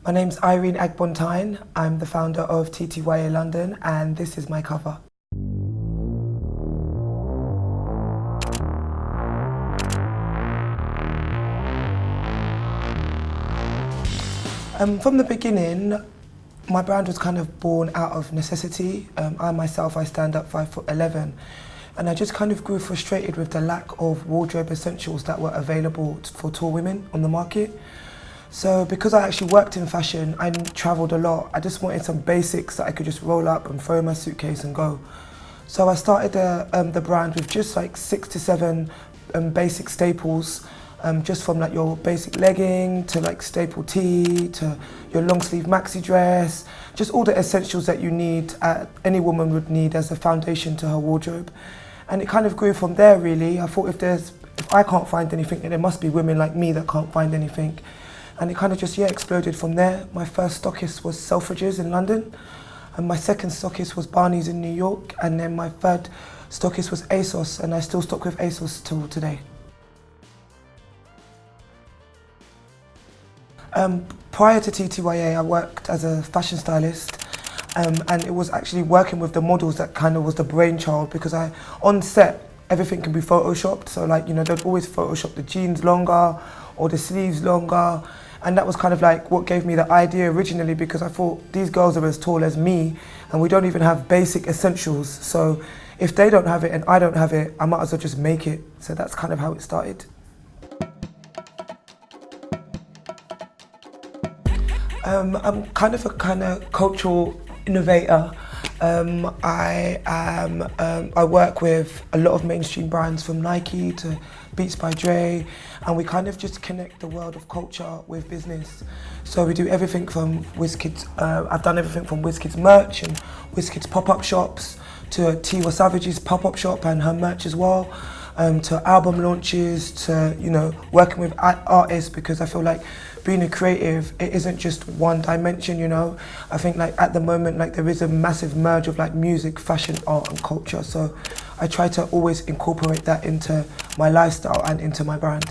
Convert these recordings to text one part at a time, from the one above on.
My name's Irene Agbontaen. I'm the founder of ttyl London, and this is my cover. From the beginning, my brand was kind of born out of necessity. I stand up 5'11", and I just kind of grew frustrated with the lack of wardrobe essentials that were available for tall women on the market. So because I actually worked in fashion, I travelled a lot. I just wanted some basics that I could just roll up and throw in my suitcase and go. So I started the brand with just like 6 to 7 basic staples, just from like your basic legging to like staple tee to your long sleeve maxi dress, just all the essentials that you need, any woman would need as a foundation to her wardrobe. And it kind of grew from there really. I thought if I can't find anything, then there must be women like me that can't find anything. And it kind of just, exploded from there. My first stockist was Selfridges in London, and my second stockist was Barney's in New York, and then my third stockist was ASOS, and I still stock with ASOS till today. Prior to ttyl, I worked as a fashion stylist, and it was actually working with the models that kind of was the brainchild, because on set, everything can be photoshopped. So like, they'd always photoshop the jeans longer or the sleeves longer. And that was kind of like what gave me the idea originally, because I thought these girls are as tall as me and we don't even have basic essentials. So if they don't have it and I don't have it, I might as well just make it. So that's kind of how it started. I'm kind of a cultural innovator. I work with a lot of mainstream brands from Nike to Beats by Dre, and we kind of just connect the world of culture with business. So we do everything from WizKids, I've done everything from WizKids merch and WizKids pop-up shops to Tiwa Savage's pop-up shop and her merch as well, to album launches, to working with artists, because I feel like being a creative, it isn't just one dimension, I think like at the moment, like there is a massive merge of like music, fashion, art and culture. So I try to always incorporate that into my lifestyle and into my brand.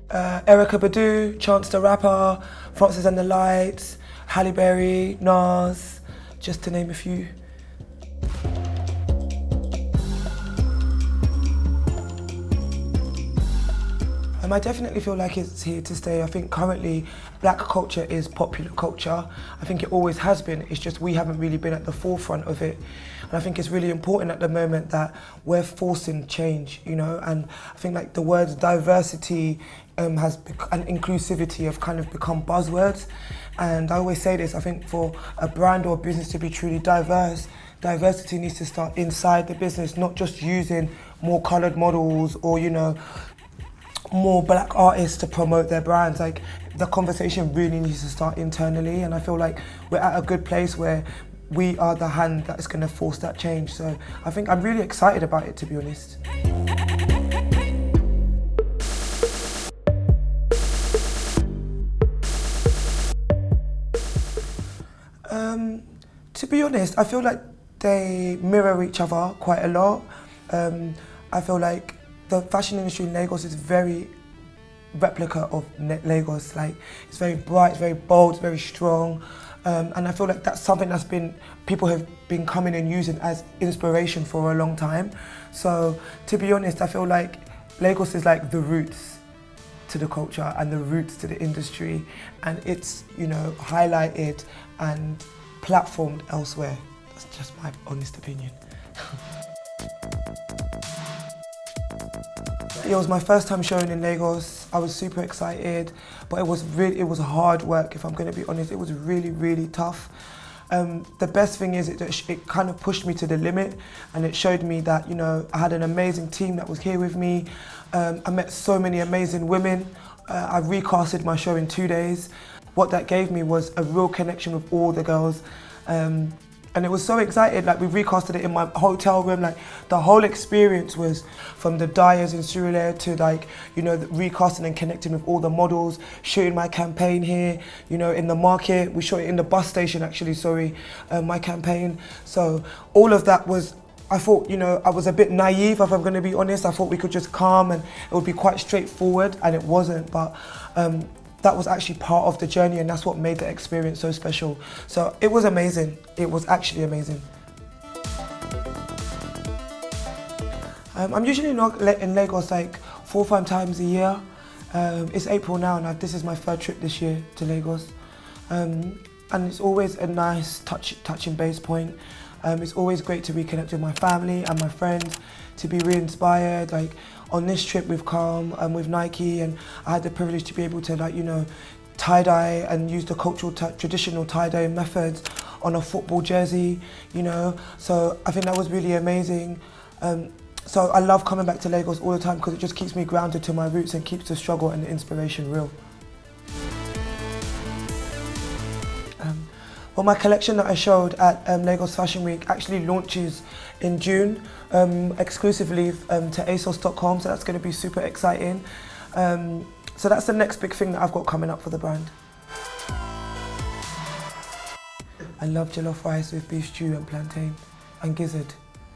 Erykah Badu, Chance the Rapper, Francis and the Lights, Halle Berry, Nas, just to name a few. I definitely feel like it's here to stay. I think currently black culture is popular culture. I think it always has been. It's just we haven't really been at the forefront of it. And I think it's really important at the moment that we're forcing change, and I think like the words diversity and inclusivity have kind of become buzzwords. And I always say this, I think for a brand or a business to be truly diverse, diversity needs to start inside the business, not just using more coloured models or, more black artists to promote their brands. Like the conversation really needs to start internally, and I feel like we're at a good place where we are the hand that's going to force that change. So I think I'm really excited about it, to be honest. To be honest, I feel like they mirror each other quite a lot. I feel like the fashion industry in Lagos is very replica of Lagos. Like it's very bright, it's very bold, it's very strong, and I feel like that's something that's people have been coming and using as inspiration for a long time. So to be honest, I feel like Lagos is like the roots to the culture and the roots to the industry, and it's highlighted and platformed elsewhere. That's just my honest opinion. It was my first time showing in Lagos. I was super excited, but it was hard work, if I'm going to be honest. It was really, really tough. The best thing is it kind of pushed me to the limit, and it showed me that, I had an amazing team that was here with me. I met so many amazing women. I recasted my show in 2 days. What that gave me was a real connection with all the girls. And it was so excited, like we recasted it in my hotel room, like the whole experience was from the dyers in Surulere to like, the recasting and connecting with all the models, shooting my campaign here, in the market. We shot it in the bus station actually, my campaign. So all of that was, I thought, you know, I was a bit naive, if I'm going to be honest. I thought we could just come and it would be quite straightforward, and it wasn't. But that was actually part of the journey, and that's what made the experience so special. So it was amazing. It was actually amazing. I'm usually not in Lagos like 4 or 5 times a year. It's April now, and this is my 3rd trip this year to Lagos. And it's always a nice touching base point. It's always great to reconnect with my family and my friends, to be re-inspired. Like on this trip we've come with Nike, and I had the privilege to be able to, like, you know, tie-dye and use the traditional tie-dye methods on a football jersey, you know. So I think that was really amazing. So I love coming back to Lagos all the time because it just keeps me grounded to my roots and keeps the struggle and the inspiration real. Well, my collection that I showed at Lagos Fashion Week actually launches in June, exclusively to ASOS.com, so that's going to be super exciting. So that's the next big thing that I've got coming up for the brand. I love jollof rice with beef stew and plantain and gizzard.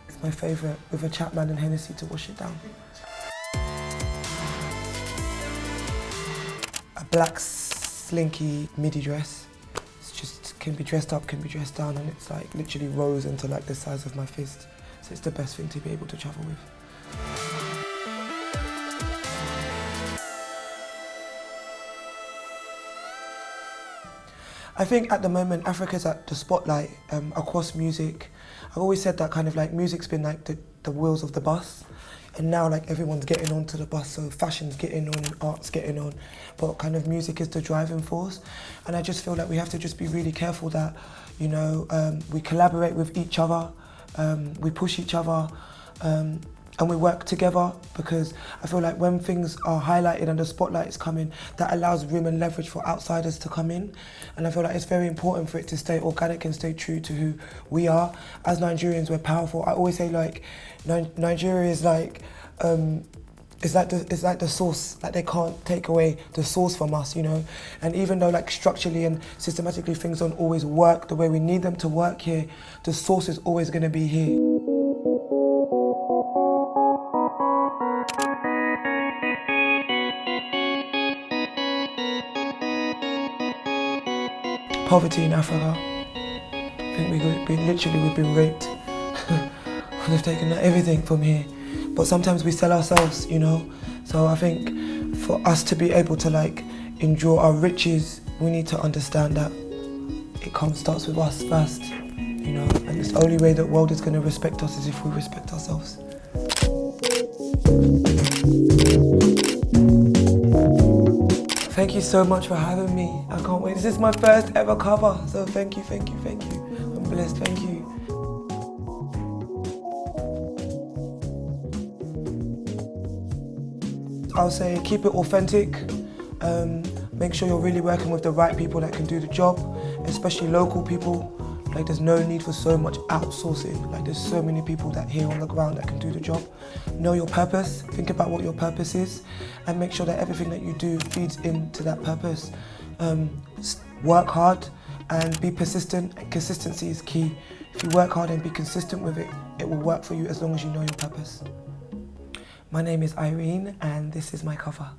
It's my favourite, with a Chapman and Hennessy to wash it down. A black slinky midi dress. It's just, can be dressed up, can be dressed down, and it's like literally rose into like the size of my fist. So it's the best thing to be able to travel with. I think at the moment Africa's at the spotlight across music. I've always said that kind of like music's been like the wheels of the bus, and now like everyone's getting onto the bus, so fashion's getting on, art's getting on, but kind of music is the driving force. And I just feel like we have to just be really careful that, you know, we collaborate with each other, we push each other, and we work together, because I feel like when things are highlighted and the spotlight is coming, that allows room and leverage for outsiders to come in. And I feel like it's very important for it to stay organic and stay true to who we are. As Nigerians, we're powerful. I always say like, Nigeria is like, it's like the source, like they can't take away the source from us, you know. And even though like structurally and systematically things don't always work the way we need them to work here, the source is always gonna be here. Poverty in Africa. I think we've been raped. They've taken everything from here. But sometimes we sell ourselves, you know. So I think for us to be able to like enjoy our riches, we need to understand that it starts with us first, you know. And it's the only way the world is going to respect us is if we respect ourselves. Thank you so much for having me. I can't wait. This is my first ever cover, so thank you, thank you, thank you. I'm blessed, thank you. I'll say keep it authentic. Make sure you're really working with the right people that can do the job, especially local people. Like there's no need for so much outsourcing. Like there's so many people that here on the ground that can do the job. Know your purpose, think about what your purpose is, and make sure that everything that you do feeds into that purpose. Work hard and be persistent. Consistency is key. If you work hard and be consistent with it, it will work for you as long as you know your purpose. My name is Irene, and this is my cover.